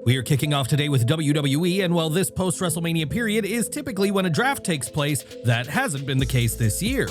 We are kicking off today with WWE, and while this post-WrestleMania period is typically when a draft takes place, that hasn't been the case this year.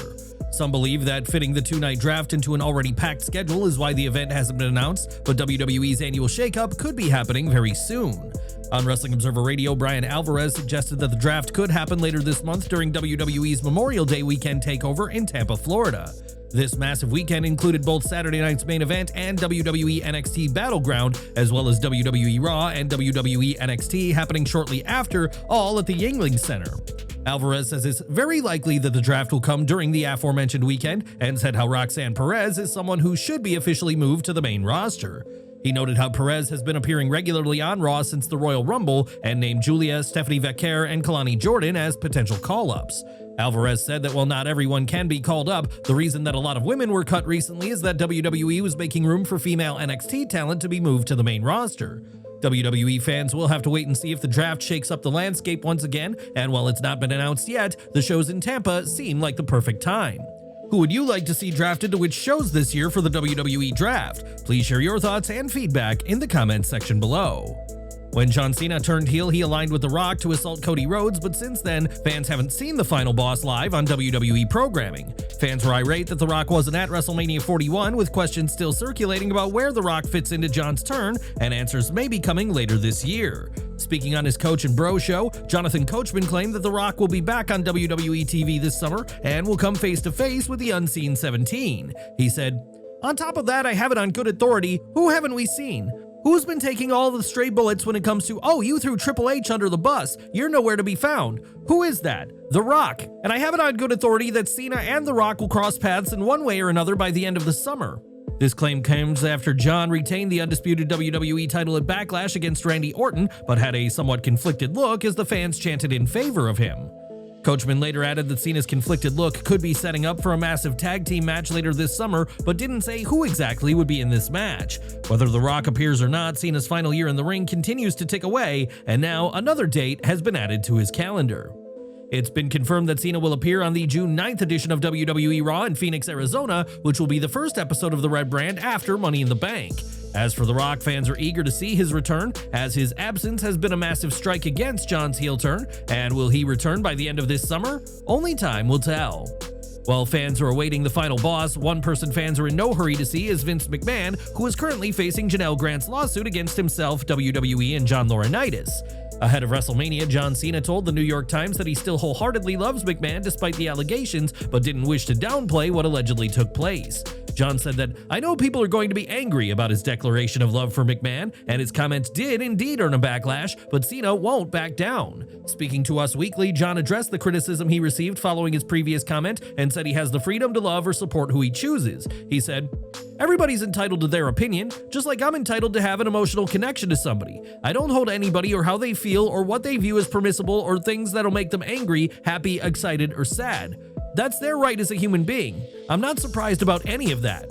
Some believe that fitting the two-night draft into an already packed schedule is why the event hasn't been announced, but WWE's annual shakeup could be happening very soon. On Wrestling Observer Radio, Bryan Alvarez suggested that the draft could happen later this month during WWE's Memorial Day weekend takeover in Tampa, Florida. This massive weekend included both Saturday night's main event and WWE NXT Battleground, as well as WWE Raw and WWE NXT happening shortly after, all at the Yuengling Center. Alvarez says it's very likely that the draft will come during the aforementioned weekend, and said how Roxanne Perez is someone who should be officially moved to the main roster. He noted how Perez has been appearing regularly on Raw since the Royal Rumble, and named Julia, Stephanie Vaquer, and Kalani Jordynne as potential call-ups. Alvarez said that while not everyone can be called up, the reason that a lot of women were cut recently is that WWE was making room for female NXT talent to be moved to the main roster. WWE fans will have to wait and see if the draft shakes up the landscape once again, and while it's not been announced yet, the shows in Tampa seem like the perfect time. Who would you like to see drafted to which shows this year for the WWE draft? Please share your thoughts and feedback in the comments section below. When John Cena turned heel, he aligned with The Rock to assault Cody Rhodes, but since then, fans haven't seen the final boss live on WWE programming. Fans were irate that The Rock wasn't at WrestleMania 41, with questions still circulating about where The Rock fits into John's turn, and answers may be coming later this year. Speaking on his Coach and Bro show, Jonathan Coachman claimed that The Rock will be back on WWE TV this summer and will come face-to-face with the Unseen 17. He said, "On top of that, I have it on good authority. Who haven't we seen? Who's been taking all the stray bullets when it comes to, oh, you threw Triple H under the bus, you're nowhere to be found? Who is that? The Rock. And I have it on good authority that Cena and The Rock will cross paths in one way or another by the end of the summer." This claim comes after John retained the undisputed WWE title at Backlash against Randy Orton, but had a somewhat conflicted look as the fans chanted in favor of him. Coachman later added that Cena's conflicted look could be setting up for a massive tag team match later this summer, but didn't say who exactly would be in this match. Whether The Rock appears or not, Cena's final year in the ring continues to tick away, and now another date has been added to his calendar. It's been confirmed that Cena will appear on the June 9th edition of WWE Raw in Phoenix, Arizona, which will be the first episode of the Red Brand after Money in the Bank. As for The Rock, fans are eager to see his return, as his absence has been a massive strike against John's heel turn, and will he return by the end of this summer? Only time will tell. While fans are awaiting the final boss, one person fans are in no hurry to see is Vince McMahon, who is currently facing Janelle Grant's lawsuit against himself, WWE, and John Laurinaitis. Ahead of WrestleMania, John Cena told the New York Times that he still wholeheartedly loves McMahon despite the allegations, but didn't wish to downplay what allegedly took place. John said that, "I know people are going to be angry about his declaration of love for McMahon, and his comments did indeed earn a backlash, but Cena won't back down." Speaking to Us Weekly, John addressed the criticism he received following his previous comment and said he has the freedom to love or support who he chooses. He said, "Everybody's entitled to their opinion, just like I'm entitled to have an emotional connection to somebody. I don't hold anybody or how they feel or what they view as permissible or things that'll make them angry, happy, excited, or sad. That's their right as a human being. I'm not surprised about any of that."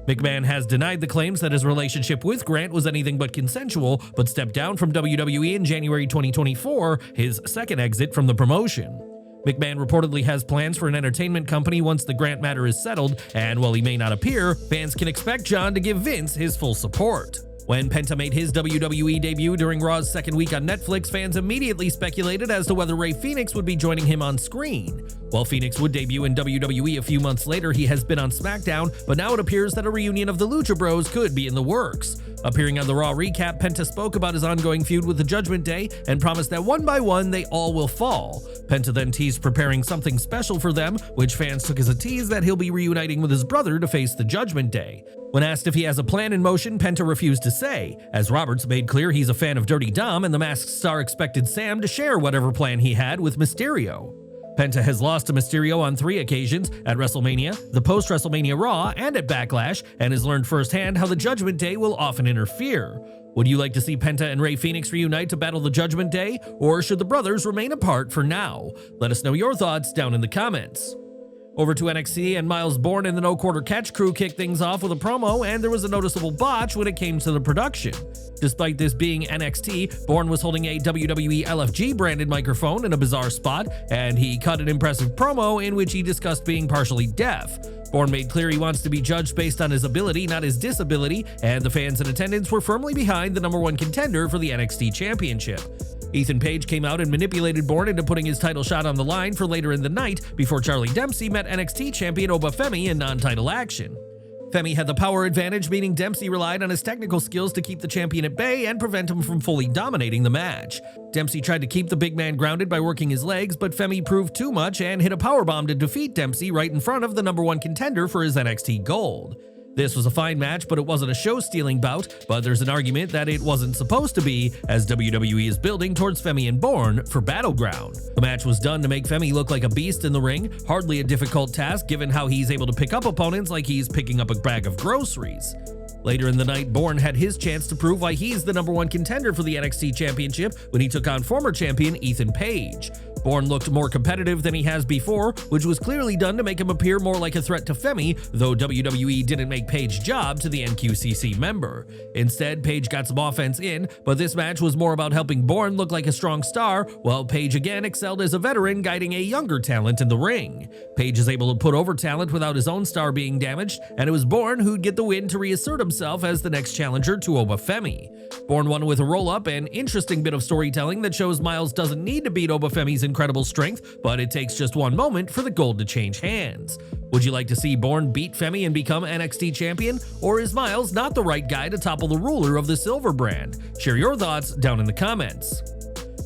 McMahon has denied the claims that his relationship with Grant was anything but consensual, but stepped down from WWE in January 2024, his second exit from the promotion. McMahon reportedly has plans for an entertainment company once the Grant matter is settled, and while he may not appear, fans can expect John to give Vince his full support. When Penta made his WWE debut during Raw's second week on Netflix, fans immediately speculated as to whether Rey Fenix would be joining him on screen. While Fenix would debut in WWE a few months later, he has been on SmackDown, but now it appears that a reunion of the Lucha Bros could be in the works. Appearing on the Raw recap, Penta spoke about his ongoing feud with the Judgment Day and promised that one by one they all will fall. Penta then teased preparing something special for them, which fans took as a tease that he'll be reuniting with his brother to face the Judgment Day. When asked if he has a plan in motion, Penta refused to say, as Roberts made clear he's a fan of Dirty Dom, and the Masked Star expected Sam to share whatever plan he had with Mysterio. Penta has lost to Mysterio on 3 occasions, at WrestleMania, the post-WrestleMania Raw, and at Backlash, and has learned firsthand how the Judgment Day will often interfere. Would you like to see Penta and Rey Fenix reunite to battle the Judgment Day, or should the brothers remain apart for now? Let us know your thoughts down in the comments. Over to NXT, and Myle's Borne and the No Quarter Catch crew kicked things off with a promo, and there was a noticeable botch when it came to the production. Despite this being NXT, Borne was holding a WWE LFG branded microphone in a bizarre spot, and he cut an impressive promo in which he discussed being partially deaf. Borne made clear he wants to be judged based on his ability, not his disability, and the fans in attendance were firmly behind the #1 contender for the NXT Championship. Ethan Page came out and manipulated Borne into putting his title shot on the line for later in the night before Charlie Dempsey met NXT champion Femi in non-title action. Femi had the power advantage, meaning Dempsey relied on his technical skills to keep the champion at bay and prevent him from fully dominating the match. Dempsey tried to keep the big man grounded by working his legs, but Femi proved too much and hit a powerbomb to defeat Dempsey right in front of the #1 contender for his NXT gold. This was a fine match, but it wasn't a show-stealing bout, but there's an argument that it wasn't supposed to be, as WWE is building towards Femi and Borne for Battleground. The match was done to make Femi look like a beast in the ring, hardly a difficult task given how he's able to pick up opponents like he's picking up a bag of groceries. Later in the night, Borne had his chance to prove why he's the #1 contender for the NXT Championship when he took on former champion Ethan Page. Borne looked more competitive than he has before, which was clearly done to make him appear more like a threat to Femi, though WWE didn't make Page job to the NQCC member. Instead, Page got some offense in, but this match was more about helping Borne look like a strong star, while Page again excelled as a veteran guiding a younger talent in the ring. Page is able to put over talent without his own star being damaged, and it was Borne who'd get the win to reassert himself as the next challenger to Femi. Borne won with a roll-up, an interesting bit of storytelling that shows Myles doesn't need to beat Femi's incredible strength, but it takes just one moment for the gold to change hands. Would you like to see Borne beat Femi and become NXT champion, or is Myles not the right guy to topple the ruler of the silver brand? Share your thoughts down in the comments.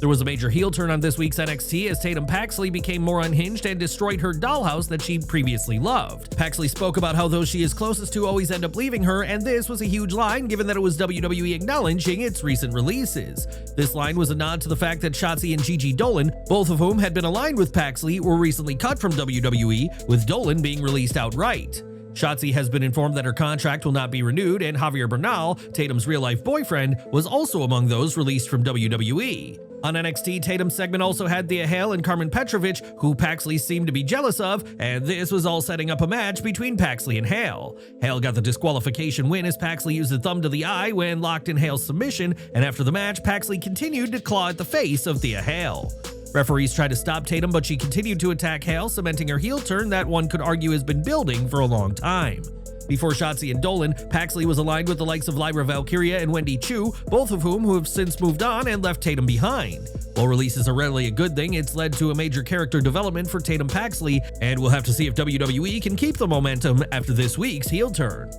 There was a major heel turn on this week's NXT as Tatum Paxley became more unhinged and destroyed her dollhouse that she previously loved. Paxley spoke about how those she is closest to always end up leaving her, and this was a huge line given that it was WWE acknowledging its recent releases. This line was a nod to the fact that Shotzi and Gigi Dolan, both of whom had been aligned with Paxley, were recently cut from WWE, with Dolan being released outright. Shotzi has been informed that her contract will not be renewed, and Javier Bernal, Tatum's real-life boyfriend, was also among those released from WWE. On NXT, Tatum's segment also had Thea Hale and Carmen Petrovic, who Paxley seemed to be jealous of, and this was all setting up a match between Paxley and Hale. Hale got the disqualification win as Paxley used a thumb to the eye when locked in Hale's submission, and after the match, Paxley continued to claw at the face of Thea Hale. Referees tried to stop Tatum, but she continued to attack Hale, cementing her heel turn that one could argue has been building for a long time. Before Shotzi and Dolan, Paxley was aligned with the likes of Lyra Valkyria and Wendy Chu, both of whom have since moved on and left Tatum behind. While releases are rarely a good thing, it's led to a major character development for Tatum Paxley, and we'll have to see if WWE can keep the momentum after this week's heel turn.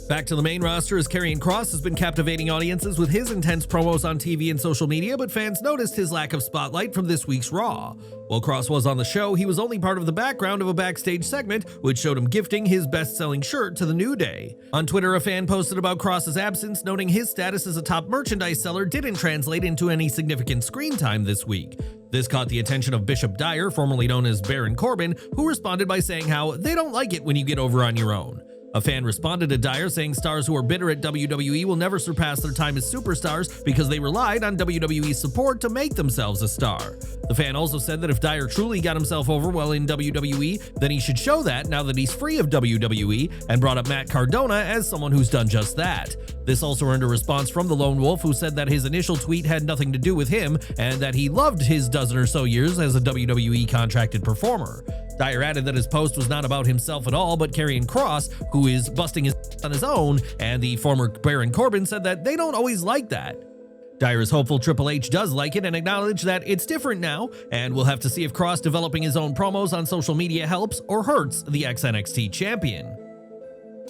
Back to the main roster as Karrion Kross has been captivating audiences with his intense promos on TV and social media, but fans noticed his lack of spotlight from this week's Raw. While Kross was on the show, he was only part of the background of a backstage segment, which showed him gifting his best-selling shirt to the New Day. On Twitter, a fan posted about Kross's absence, noting his status as a top merchandise seller didn't translate into any significant screen time this week. This caught the attention of Bishop Dyer, formerly known as Baron Corbin, who responded by saying how they don't like it when you get over on your own. A fan responded to Dyer saying stars who are bitter at WWE will never surpass their time as superstars because they relied on WWE's support to make themselves a star. The fan also said that if Dyer truly got himself over while in WWE, then he should show that now that he's free of WWE, and brought up Matt Cardona as someone who's done just that. This also earned a response from the Lone Wolf, who said that his initial tweet had nothing to do with him and that he loved his dozen or so years as a WWE contracted performer. Dyer added that his post was not about himself at all, but Karrion Kross, who is busting his on his own, and the former Baron Corbin said that they don't always like that. Dyer is hopeful Triple H does like it and acknowledged that it's different now, and we'll have to see if Kross developing his own promos on social media helps or hurts the ex-NXT champion.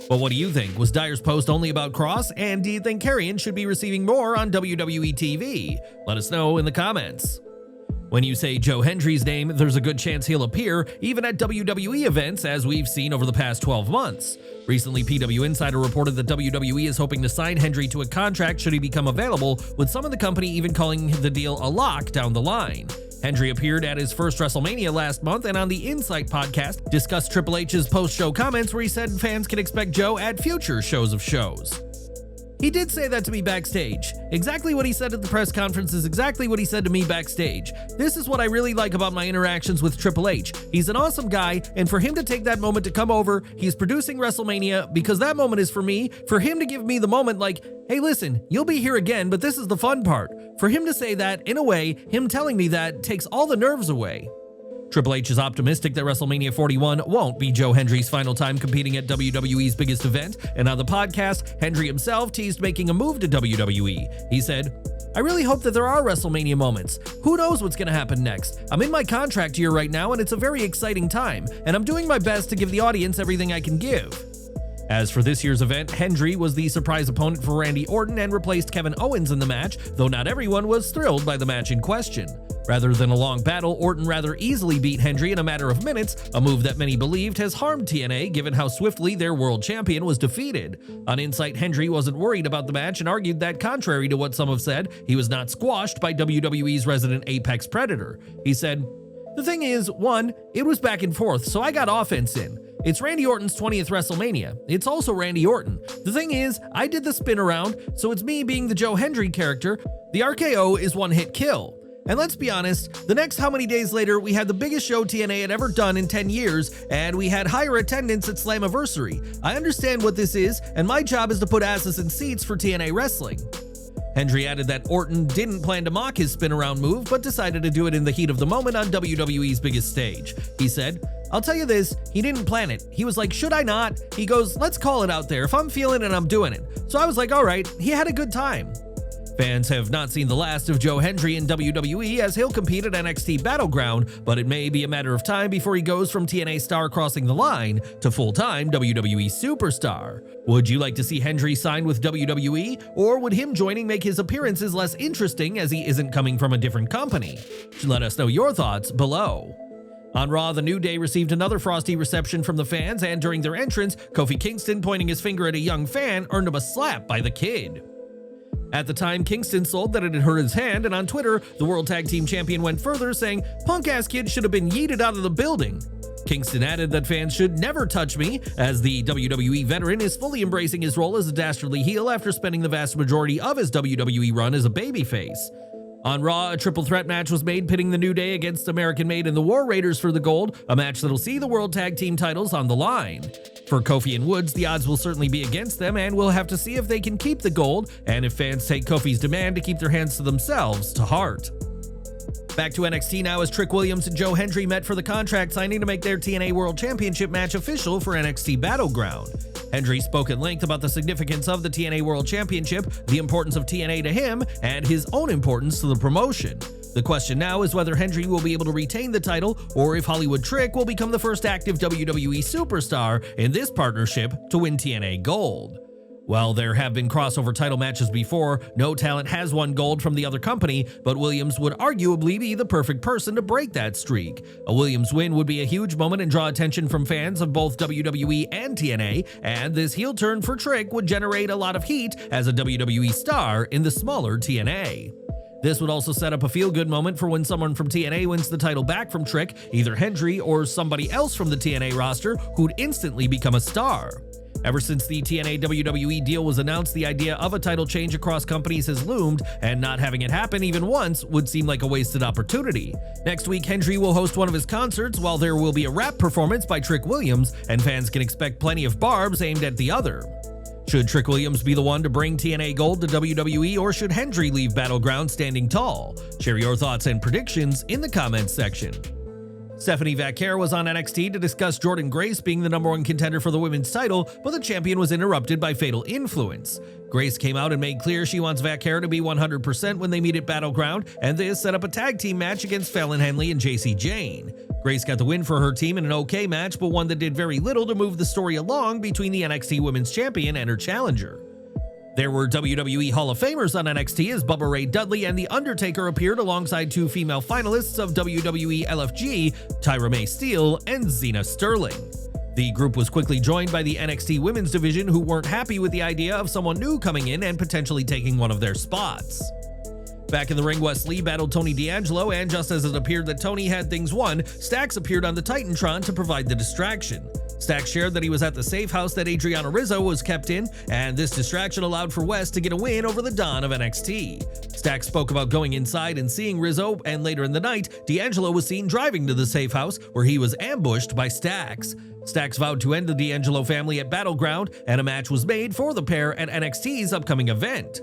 But what do you think? Was Dyer's post only about Kross, and do you think Karrion should be receiving more on WWE TV? Let us know in the comments. When you say Joe Hendry's name, there's a good chance he'll appear, even at WWE events, as we've seen over the past 12 months. Recently, PW Insider reported that WWE is hoping to sign Hendry to a contract should he become available, with some of the company even calling the deal a lock down the line. Hendry appeared at his first WrestleMania last month, and on the Insight podcast, discussed Triple H's post-show comments where he said fans can expect Joe at future shows of shows. He did say that to me backstage. Exactly what he said at the press conference is exactly what he said to me backstage. This is what I really like about my interactions with Triple H. He's an awesome guy, and for him to take that moment to come over, he's producing WrestleMania, because that moment is for me, for him to give me the moment like, hey listen, you'll be here again, but this is the fun part. For him to say that, in a way, him telling me that takes all the nerves away. Triple H is optimistic that WrestleMania 41 won't be Joe Hendry's final time competing at WWE's biggest event, and on the podcast, Hendry himself teased making a move to WWE. He said, "I really hope that there are WrestleMania moments. Who knows what's going to happen next? I'm in my contract year right now, and it's a very exciting time, and I'm doing my best to give the audience everything I can give." As for this year's event, Hendry was the surprise opponent for Randy Orton and replaced Kevin Owens in the match, though not everyone was thrilled by the match in question. Rather than a long battle, Orton rather easily beat Hendry in a matter of minutes, a move that many believed has harmed TNA given how swiftly their world champion was defeated. On Insight, Hendry wasn't worried about the match and argued that, contrary to what some have said, he was not squashed by WWE's resident apex predator. He said, "The thing is, one, it was back and forth, so I got offense in. It's Randy Orton's 20th WrestleMania. It's also Randy Orton. The thing is, I did the spin around, so it's me being the Joe Hendry character. The RKO is one-hit kill. And let's be honest, the next how many days later, we had the biggest show TNA had ever done in 10 years, and we had higher attendance at Slammiversary. I understand what this is, and my job is to put asses in seats for TNA wrestling." Hendry added that Orton didn't plan to mock his spin-around move, but decided to do it in the heat of the moment on WWE's biggest stage. He said, "I'll tell you this, he didn't plan it. He was like, should I not? He goes, let's call it out there. If I'm feeling it, I'm doing it. So I was like, all right, he had a good time." Fans have not seen the last of Joe Hendry in WWE as he'll compete at NXT Battleground, but it may be a matter of time before he goes from TNA star crossing the line to full-time WWE superstar. Would you like to see Hendry sign with WWE, or would him joining make his appearances less interesting as he isn't coming from a different company? Let us know your thoughts below. On Raw, The New Day received another frosty reception from the fans, and during their entrance, Kofi Kingston, pointing his finger at a young fan, earned him a slap by the Kid. At the time, Kingston sold that it had hurt his hand, and on Twitter, the World Tag Team Champion went further, saying, "Punk-ass kid should have been yeeted out of the building." Kingston added that fans should never touch me, as the WWE veteran is fully embracing his role as a dastardly heel after spending the vast majority of his WWE run as a babyface. On Raw, a triple threat match was made, pitting The New Day against American Made and the War Raiders for the gold, a match that'll see the World Tag Team titles on the line. For Kofi and Woods, the odds will certainly be against them, and we'll have to see if they can keep the gold, and if fans take Kofi's demand to keep their hands to themselves to heart. Back to NXT now, as Trick Williams and Joe Hendry met for the contract signing to make their TNA World Championship match official for NXT Battleground. Hendry spoke at length about the significance of the TNA World Championship, the importance of TNA to him, and his own importance to the promotion. The question now is whether Hendry will be able to retain the title, or if Hollywood Trick will become the first active WWE superstar in this partnership to win TNA Gold. While there have been crossover title matches before, no talent has won gold from the other company, but Williams would arguably be the perfect person to break that streak. A Williams win would be a huge moment and draw attention from fans of both WWE and TNA, and this heel turn for Trick would generate a lot of heat as a WWE star in the smaller TNA. This would also set up a feel-good moment for when someone from TNA wins the title back from Trick, either Hendry or somebody else from the TNA roster who'd instantly become a star. Ever since the TNA WWE deal was announced, the idea of a title change across companies has loomed, and not having it happen even once would seem like a wasted opportunity. Next week, Hendry will host one of his concerts, while there will be a rap performance by Trick Williams, and fans can expect plenty of barbs aimed at the other. Should Trick Williams be the one to bring TNA Gold to WWE, or should Hendry leave Battleground standing tall? Share your thoughts and predictions in the comments section. Stephanie Vaquer was on NXT to discuss Jordynne Grace being the #1 contender for the women's title, but the champion was interrupted by fatal influence. Grace came out and made clear she wants Vaquer to be 100% when they meet at Battleground, and this set up a tag team match against Fallon Henley and JC Jane. Grace got the win for her team in an okay match, but one that did very little to move the story along between the NXT Women's Champion and her challenger. There were WWE Hall of Famers on NXT as Bubba Ray Dudley and The Undertaker appeared alongside two female finalists of WWE LFG, Tyra Mae Steele and Zena Sterling. The group was quickly joined by the NXT Women's Division, who weren't happy with the idea of someone new coming in and potentially taking one of their spots. Back in the ring, Wes Lee battled Tony D'Angelo, and just as it appeared that Tony had things won, Stax appeared on the Titantron to provide the distraction. Stax shared that he was at the safe house that Adriana Rizzo was kept in, and this distraction allowed for Wes to get a win over the Don of NXT. Stax spoke about going inside and seeing Rizzo, and later in the night, D'Angelo was seen driving to the safe house, where he was ambushed by Stax. Stax vowed to end the D'Angelo family at Battleground, and a match was made for the pair at NXT's upcoming event.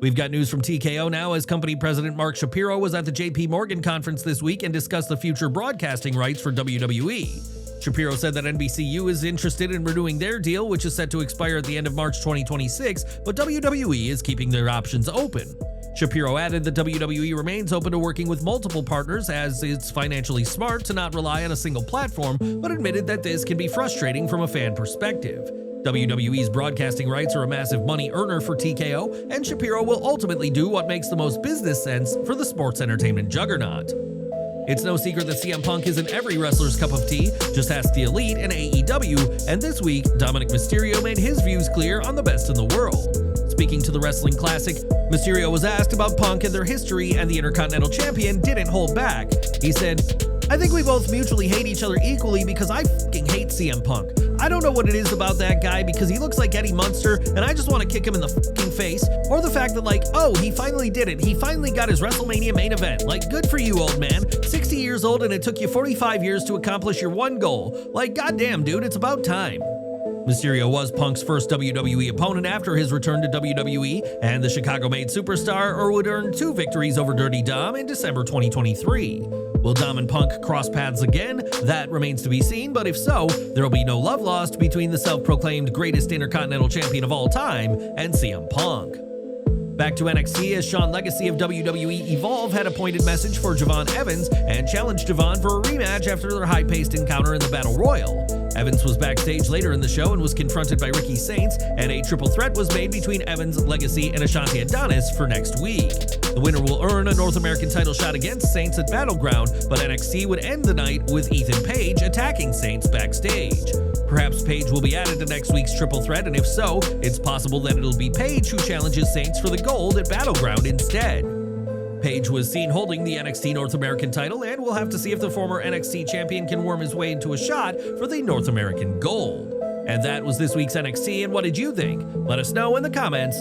We've got news from TKO now, as company president Mark Shapiro was at the JP Morgan conference this week and discussed the future broadcasting rights for WWE. Shapiro said that NBCU is interested in renewing their deal, which is set to expire at the end of March 2026, but WWE is keeping their options open. Shapiro added that WWE remains open to working with multiple partners, as it's financially smart to not rely on a single platform, but admitted that this can be frustrating from a fan perspective. WWE's broadcasting rights are a massive money earner for TKO, and Shapiro will ultimately do what makes the most business sense for the sports entertainment juggernaut. It's no secret that CM Punk isn't every wrestler's cup of tea, just ask the Elite and AEW, and this week, Dominic Mysterio made his views clear on the best in the world. Speaking to the Wrestling Classic, Mysterio was asked about Punk and their history, and the Intercontinental Champion didn't hold back. He said, "I think we both mutually hate each other equally because I fucking hate CM Punk. I don't know what it is about that guy because he looks like Eddie Munster and I just want to kick him in the fucking face. Or the fact that like, oh, he finally did it. He finally got his WrestleMania main event. Like, good for you, old man. 60 years old and it took you 45 years to accomplish your one goal. Like, goddamn, dude, it's about time." Mysterio was Punk's first WWE opponent after his return to WWE, and the Chicago-made superstar would earn 2 victories over Dirty Dom in December 2023. Will Dom and Punk cross paths again? That remains to be seen, but if so, there will be no love lost between the self-proclaimed greatest Intercontinental Champion of all time and CM Punk. Back to NXT, as Shawn Legacy of WWE Evolve had a pointed message for Javon Evans and challenged Javon for a rematch after their high-paced encounter in the Battle Royal. Evans was backstage later in the show and was confronted by Ricky Saints, and a triple threat was made between Evans, Legacy, and Ashanti Adonis for next week. The winner will earn a North American title shot against Saints at Battleground, but NXT would end the night with Ethan Page attacking Saints backstage. Perhaps Page will be added to next week's triple threat, and if so, it's possible that it'll be Page who challenges Saints for the gold at Battleground instead. Page was seen holding the NXT North American title, and we'll have to see if the former NXT champion can worm his way into a shot for the North American gold. And that was this week's NXT, and what did you think? Let us know in the comments